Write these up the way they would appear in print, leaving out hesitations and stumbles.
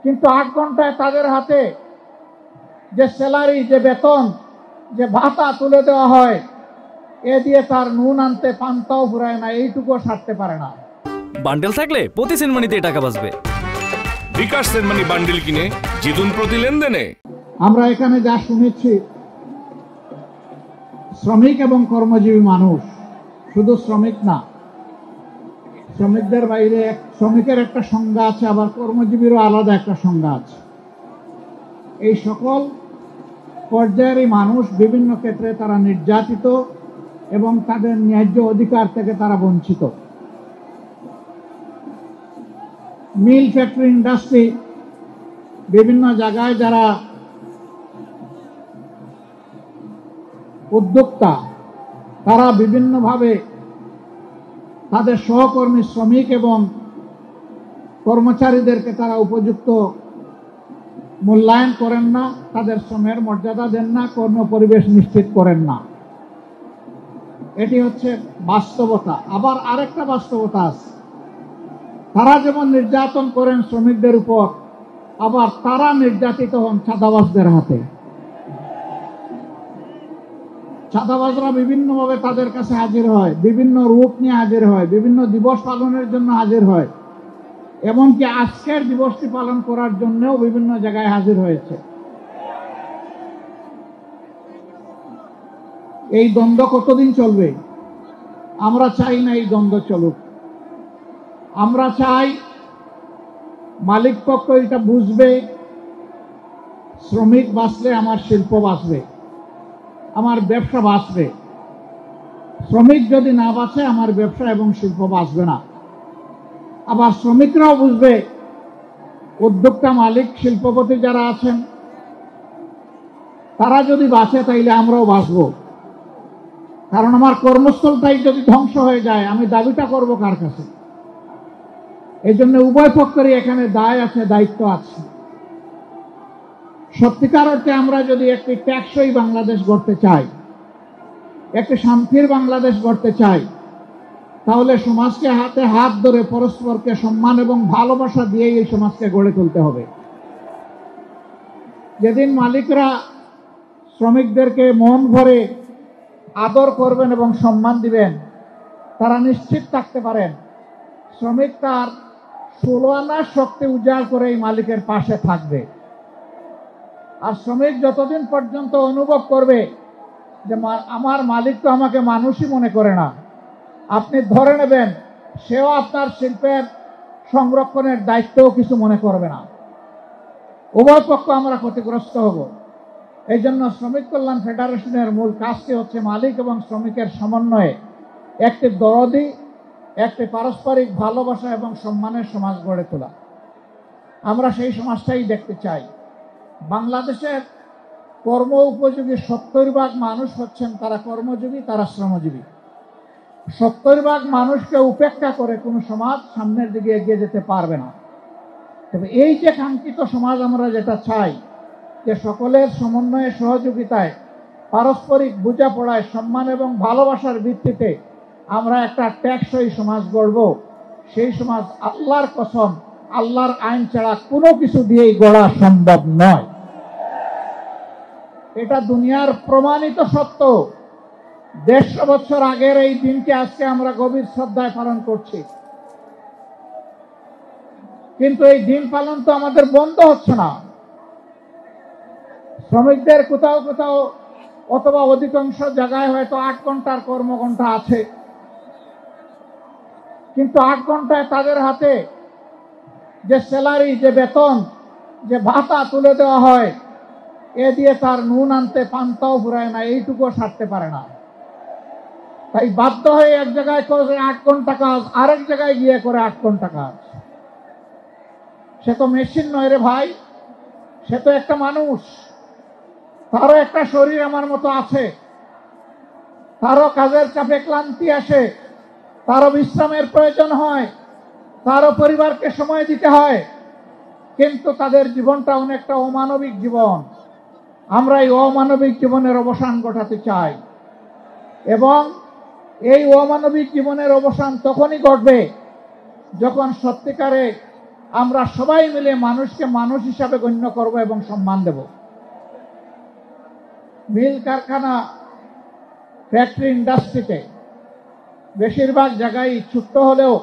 কিন্তু 8 ঘন্টায় তাদের হাতে যে স্যালারি, যে বেতন, যে ভাতা তুলে দেওয়া হয়, এ দিয়ে তার নুন আনতে পান্তাও ফুরায় না, এইটুকুও সারতে পারে না। বান্ডেল থাকলে প্রতি সেনমানিতে টাকা বাঁচবে। বিকাশ সেনমানি বান্ডেল কিনে জিতুন প্রতি লেনদেনে। আমরা এখানে যা শুনেছি, শ্রমিক এবং কর্মজীবী মানুষ, শুধু শ্রমিক না, শ্রমিকদের বাইরে শ্রমিকের একটা সংজ্ঞা আছে, আবার কর্মজীবীরও আলাদা একটা সংজ্ঞা আছে। এই সকল পর্যায়েরই মানুষ বিভিন্ন ক্ষেত্রে তারা নির্যাতিত এবং তাদের ন্যায্য অধিকার থেকে তারা বঞ্চিত। মিল, ফ্যাক্টরি, ইন্ডাস্ট্রি, বিভিন্ন জায়গায় যারা উদ্যোক্তা, তারা বিভিন্নভাবে তাদের সহকর্মী শ্রমিক এবং কর্মচারীদেরকে তারা উপযুক্ত মূল্যায়ন করেন না, তাদের শ্রমের মর্যাদা দেন না, কর্ম পরিবেশ নিশ্চিত করেন না। এটি হচ্ছে বাস্তবতা। আবার আরেকটা বাস্তবতা আছে, তারা যেমন নির্যাতন করেন শ্রমিকদের উপর, আবার তারা নির্যাতিত হন চাঁদাবাজদের হাতে। চাঁদাবাজরা বিভিন্নভাবে তাদের কাছে হাজির হয়, বিভিন্ন রূপ নিয়ে হাজির হয়, বিভিন্ন দিবস পালনের জন্য হাজির হয়, এমনকি আজকের দিবসটি পালন করার জন্যও বিভিন্ন জায়গায় হাজির হয়েছে। এই দ্বন্দ্ব কতদিন চলবে? আমরা চাই না এই দ্বন্দ্ব চলুক। আমরা চাই মালিক পক্ষ এটা বুঝবে, শ্রমিক বাঁচলে আমার শিল্প বাঁচবে, আমার ব্যবসা বাঁচবে। শ্রমিক যদি না বাঁচে, আমার ব্যবসা এবং শিল্প বাঁচবে না। আবার শ্রমিকরাও বুঝবে, উদ্যোক্তা, মালিক, শিল্পপতি যারা আছেন, তারা যদি বাঁচে তাইলে আমরাও বাঁচব। কারণ আমার কর্মস্থলটাই যদি ধ্বংস হয়ে যায়, আমি দাবিটা করব কার কাছে? এই জন্য উভয় পক্ষেরই এখানে দায় আছে, দায়িত্ব আছে। সত্যিকার অর্থে আমরা যদি একটি টেকসই বাংলাদেশ গড়তে চাই, একটি শান্তির বাংলাদেশ গড়তে চাই, তাহলে সমাজকে হাতে হাত ধরে পরস্পরকে সম্মান এবং ভালোবাসা দিয়ে এই সমাজকে গড়ে তুলতে হবে। যেদিন মালিকরা শ্রমিকদেরকে মন ভরে আদর করবেন এবং সম্মান দিবেন, তারা নিশ্চিত থাকতে পারেন শ্রমিক তার 16 আনার শক্তি উজাড় করে এই মালিকের পাশে থাকবে। আর শ্রমিক যতদিন পর্যন্ত অনুভব করবে যে আমার মালিক তো আমাকে মানুষই মনে করে না, আপনি ধরে নেবেন সেও আপনার শিল্পের সংরক্ষণের দায়িত্বও কিছু মনে করবে না। উভয় পক্ষ আমরা ক্ষতিগ্রস্ত হব। এই জন্য শ্রমিক কল্যাণ ফেডারেশনের মূল কাজটি হচ্ছে মালিক এবং শ্রমিকের সমন্বয়ে একটি দরদি, একটি পারস্পরিক ভালোবাসা এবং সম্মানের সমাজ গড়ে তোলা। আমরা সেই সমাজটাই দেখতে চাই। বাংলাদেশের কর্ম উপযোগী 70% মানুষ হচ্ছেন তারা কর্মজীবী, তারা শ্রমজীবী। 70% মানুষকে উপেক্ষা করে কোনো সমাজ সামনের দিকে এগিয়ে যেতে পারবে না। তবে এই যে কাঙ্ক্ষিত সমাজ আমরা যেটা চাই, যে সকলের সমন্বয়ে, সহযোগিতায়, পারস্পরিক বোঝাপড়ায়, সম্মান এবং ভালোবাসার ভিত্তিতে আমরা একটা টেকসই সমাজ গড়ব, সেই সমাজ আল্লাহর কসম, আল্লাহর আইন ছাড়া কোনো কিছু দিয়েই গড়া সম্ভব নয়। এটা দুনিয়ার প্রমাণিত সত্য। 150 বছর আগের এই দিনকে আজকে আমরা গভীর শ্রদ্ধায় পালন করছি, কিন্তু এই দিন পালন তো আমাদের বন্ধ হচ্ছে না। শ্রমিকদের কোথাও কোথাও অথবা অধিকাংশ জায়গায় হয়তো 8 ঘন্টার কর্মঘণ্টা আছে, কিন্তু 8 ঘন্টায় তাদের হাতে যে স্যালারি, যে বেতন, যে ভাতা তুলে দেওয়া হয়, এ দিয়ে তার নুন আনতে পান্তাও ফুরায় না, এইটুকুও সারতে পারে না। তাই বাধ্য হয়ে এক জায়গায় করে 8 ঘন্টা কাজ, আরেক জায়গায় গিয়ে করে 8 ঘন্টা কাজ। সে তো মেশিন নয় রে ভাই, সে তো একটা মানুষ। তারও একটা শরীর আমার মতো আছে, তারও কাজের চাপে ক্লান্তি আসে, তারও বিশ্রামের প্রয়োজন হয়, তারও পরিবারকে সময় দিতে হয়, কিন্তু তাদের জীবনটা অনেকটা অমানবিক জীবন। আমরা এই অমানবিক জীবনের অবসান ঘটাতে চাই, এবং এই অমানবিক জীবনের অবসান তখনই ঘটবে যখন সত্যিকারে আমরা সবাই মিলে মানুষকে মানুষ হিসাবে গণ্য করব এবং সম্মান দেব। মিল কারখানা, ফ্যাক্টরি, ইন্ডাস্ট্রিতে বেশিরভাগ জায়গায় ছোট্ট হলেও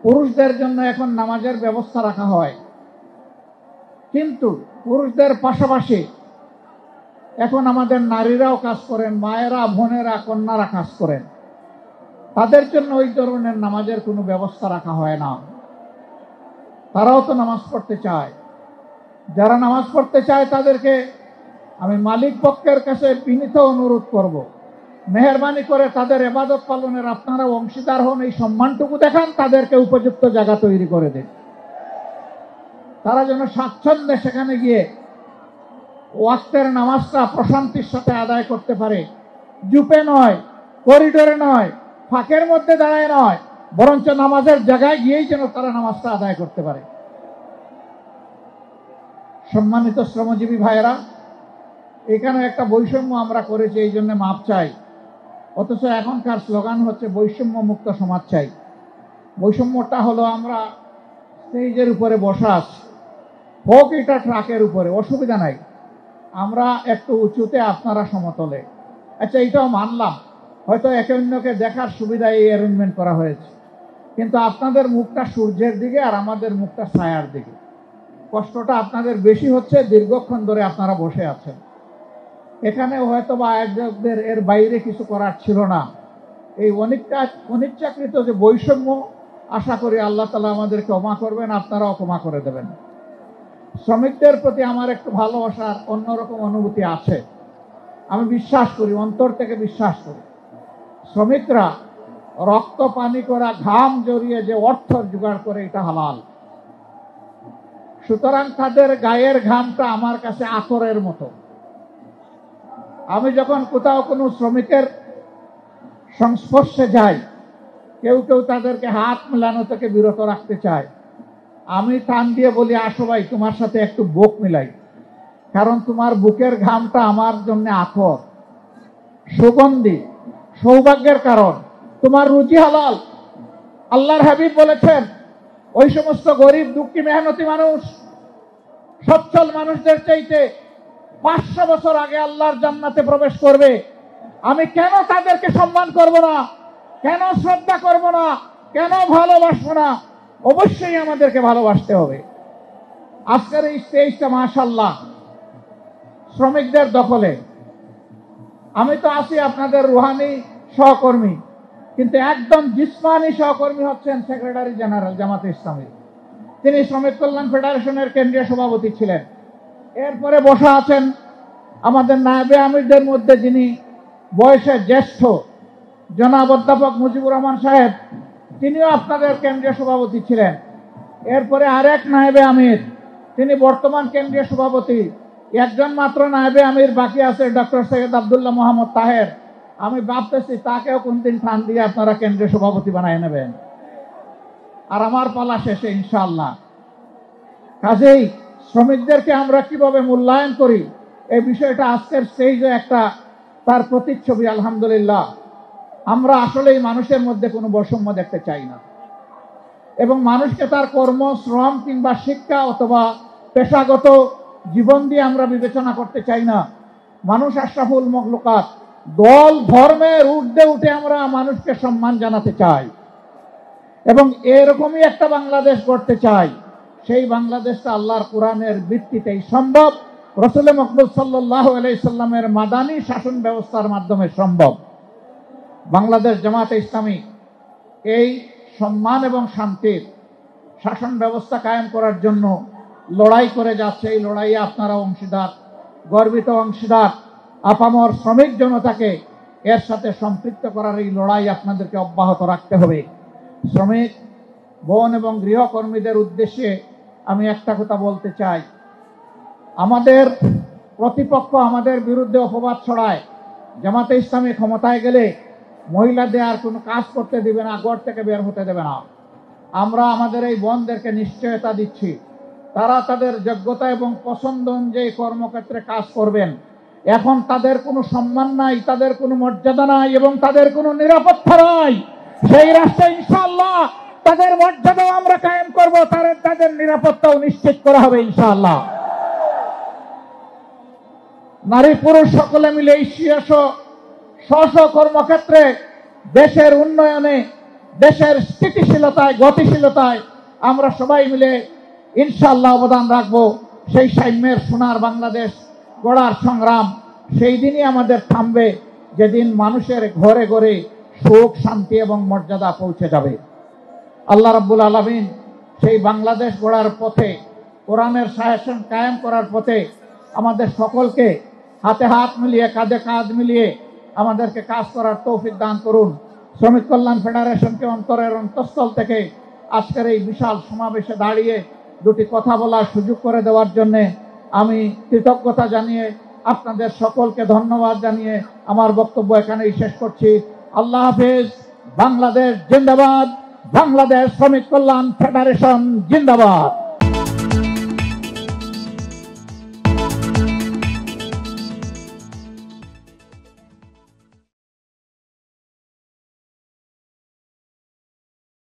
পুরুষদের জন্য এখন নামাজের ব্যবস্থা রাখা হয়, কিন্তু পুরুষদের পাশাপাশি এখন আমাদের নারীরাও কাজ করেন, মায়েরা, বোনেরা, কন্যারা কাজ করেন। তাদের জন্য ওই ধরনের নামাজের কোনো ব্যবস্থা রাখা হয় না। তারাও তো নামাজ পড়তে চায়। যারা নামাজ পড়তে চায় তাদেরকে আমি মালিক পক্ষের কাছে বিনীত অনুরোধ করব, মেহেরবানি করে তাদের ইবাদত পালনের আপনারা অংশীদার হন, এই সম্মানটুকু দেখান, তাদেরকে উপযুক্ত জায়গা তৈরি করে দিন। তারা যেন স্বাচ্ছন্দ্যে সেখানে গিয়ে ওয়াক্তের নামাজটা প্রশান্তির সাথে আদায় করতে পারে। জুপে নয়, করিডোরে নয়, ফাঁকের মধ্যে দাঁড়ায় নয়, বরঞ্চ নামাজের জায়গায় গিয়েই যেন তারা নামাজটা আদায় করতে পারে। সম্মানিত শ্রমজীবী ভাইয়েরা, এখানে একটা বৈষম্য আমরা করেছি, এই জন্য মাপ চাই। অথচ এখনকার স্লোগান হচ্ছে বৈষম্য মুক্ত সমাজ চাই। বৈষম্যটা হলো আমরা স্টেজের উপরে বসা আছি, হোক এটা ট্রাকের উপরে, অসুবিধা নাই, আমরা একটু উঁচুতে, আপনারা সমতলে। আচ্ছা, এইটাও মানলাম, হয়তো একে অন্যকে দেখার সুবিধা এই অ্যারেঞ্জমেন্ট করা হয়েছে, কিন্তু আপনাদের মুখটা সূর্যের দিকে আর আমাদের মুখটা ছায়ার দিকে। কষ্টটা আপনাদের বেশি হচ্ছে, দীর্ঘক্ষণ ধরে আপনারা বসে আছেন। এখানে হয়তো বা আয়োজকদের এর বাইরে কিছু করার ছিল না। এই অনিচ্ছাকৃত যে বৈষম্য, আশা করি আল্লাহ তাআলা আমাদেরকে ক্ষমা করবেন, আপনারাও ক্ষমা করে দেবেন। শ্রমিকদের প্রতি আমার একটু ভালোবাসার অন্যরকম অনুভূতি আছে। আমি বিশ্বাস করি, অন্তর থেকে বিশ্বাস করি, শ্রমিকরা রক্ত পানি করা, ঘাম জড়িয়ে যে অর্থ জোগাড় করে, এটা হালাল। সুতরাং তাদের গায়ের ঘামটা আমার কাছে আতরের মতো। আমি যখন কোথাও কোনো শ্রমিকের সংস্পর্শে যাই, কেউ কেউ তাদেরকে হাত মেলানো থেকে বিরত রাখতে চায়, আমি টান দিয়ে বলি, আসো ভাই, তোমার সাথে একটু বুক মিলাই, কারণ তোমার বুকের ঘামটা আমার জন্য আতর, সুগন্ধি, সৌভাগ্যের কারণ, তোমার রুজি হালাল। আল্লাহর হাবিব বলেছেন, ওই সমস্ত গরিব, দুঃখী, মেহনতি মানুষ সচ্ছল মানুষদের চাইতে 500 বছর আগে আল্লাহর জান্নাতে প্রবেশ করবে। আমি কেন তাদেরকে সম্মান করব না, কেন শ্রদ্ধা করব না, কেন ভালোবাসবো না? অবশ্যই আমাদেরকে ভালোবাসতে হবে। আজকের এই স্টেজটা মাশাআল্লাহ শ্রমিকদের দখলে। আমি তো আছি আপনাদের রুহানি সহকর্মী, কিন্তু একদম জিসমানি সহকর্মী হচ্ছেন সেক্রেটারি জেনারেল জামাতে ইসলামী। তিনি শ্রমিক কল্যাণ ফেডারেশনের কেন্দ্রীয় সভাপতি ছিলেন। এরপরে বসা আছেন আমাদের নায়েবে আমিরদের মধ্যে যিনি বয়সে জ্যেষ্ঠ, জনাব অধ্যাপক মুজিবুর রহমান সাহেব, তিনিও আপনাদের কেন্দ্রীয় সভাপতি ছিলেন। এরপরে আরেক নায়েবে আমির, তিনি বর্তমান কেন্দ্রীয় সভাপতি। একজন মাত্র নায়েবে আমির বাকি আছে, ডক্টর সৈয়দ আব্দুল্লাহ মোহাম্মদ তাহের। আমি ভাবতেছি তাকেও কোনদিন টান দিয়ে আপনারা কেন্দ্রীয় সভাপতি বানায় নেবেন, আর আমার পালা শেষে ইনশাআল্লাহ। কাজেই শ্রমিকদেরকে আমরা কিভাবে মূল্যায়ন করি, এই বিষয়টা আজকের স্টেজে একটা তার প্রতিচ্ছবি। আলহামদুলিল্লাহ, আমরা আসলেই মানুষের মধ্যে কোনো বৈষম্য দেখতে চাই না, এবং মানুষকে তার কর্ম, শ্রম কিংবা শিক্ষা অথবা পেশাগত জীবন দিয়ে আমরা বিবেচনা করতে চাই না। মানুষ আশরাফুল মখলুকাত, দল ধর্মের ঊর্ধ্বে উঠে আমরা মানুষকে সম্মান জানাতে চাই, এবং এরকমই একটা বাংলাদেশ গড়তে চাই। সেই বাংলাদেশটা আল্লাহর কোরআনের ভিত্তিতেই সম্ভব, রাসূল মুহাম্মদ সাল্লাল্লাহু আলাইহি সাল্লামের মাদানী শাসন ব্যবস্থার মাধ্যমে সম্ভব। বাংলাদেশ জামাতে ইসলামী এই সম্মান এবং শান্তির শাসন ব্যবস্থা কায়েম করার জন্য লড়াই করে যাচ্ছে। এই লড়াইয়ে আপনারা অংশীদার, গর্বিত অংশীদার। আপামর শ্রমিক জনতাকে এর সাথে সম্পৃক্ত করার এই লড়াই আপনাদেরকে অব্যাহত রাখতে হবে। শ্রমিক বোন এবং গৃহকর্মীদের উদ্দেশ্যে আমি একটা কথা বলতে চাই, আমাদের প্রতিপক্ষ আমাদের বিরুদ্ধে অপবাদ ছড়ায়, জামাতে ইসলামী ক্ষমতায় গেলে মহিলাদের আর কোনো কাজ করতে দিবে না, ঘর থেকে বের হতে দেবে না। আমরা আমাদের এই বোনদেরকে নিশ্চয়তা দিচ্ছি, তারা তাদের যোগ্যতা এবং পছন্দ অনুযায়ী কর্মক্ষেত্রে কাজ করবেন। এখন তাদের কোনো সম্মান নাই, তাদের কোনো মর্যাদা নাই, এবং তাদের কোনো নিরাপত্তা নাই। সেই রাষ্ট্রে ইনশাআল্লাহ তাদের মর্যাদাও আমরা কায়েম করব, তাদের নিরাপত্তাও নিশ্চিত করা হবে ইনশাআল্লাহ। নারী পুরুষ সকলে মিলে এই স্ব কর্মক্ষেত্রে দেশের উন্নয়নে, দেশের স্থিতিশীলতায়, গতিশীলতায় আমরা সবাই মিলে ইনশাআল্লাহ অবদান রাখবো। সেই সাম্যের সোনার বাংলাদেশ গড়ার সংগ্রাম সেই দিনই আমাদের থামবে, যেদিন মানুষের ঘরে ঘরে সুখ, শান্তি এবং মর্যাদা পৌঁছে যাবে। আল্লাহ রাব্বুল আলামিন সেই বাংলাদেশ গড়ার পথে, কোরআনের শাসন কায়েম করার পথে আমাদের সকলকে হাতে হাত মিলিয়ে, কাঁধে কাঁধ মিলিয়ে আমাদেরকে কাজ করার তৌফিক দান করুন। শ্রমিক কল্যাণ ফেডারেশনকে অন্তরের অন্তঃস্থল থেকে আজকের এই বিশাল সমাবেশে দাঁড়িয়ে দুটি কথা বলার সুযোগ করে দেওয়ার জন্য আমি কৃতজ্ঞতা জানিয়ে, আপনাদের সকলকে ধন্যবাদ জানিয়ে আমার বক্তব্য এখানেই শেষ করছি। আল্লাহ হাফেজ। বাংলাদেশ জিন্দাবাদ। বাংলাদেশ শ্রমিক কল্যাণ ফেডারেশন জিন্দাবাদ।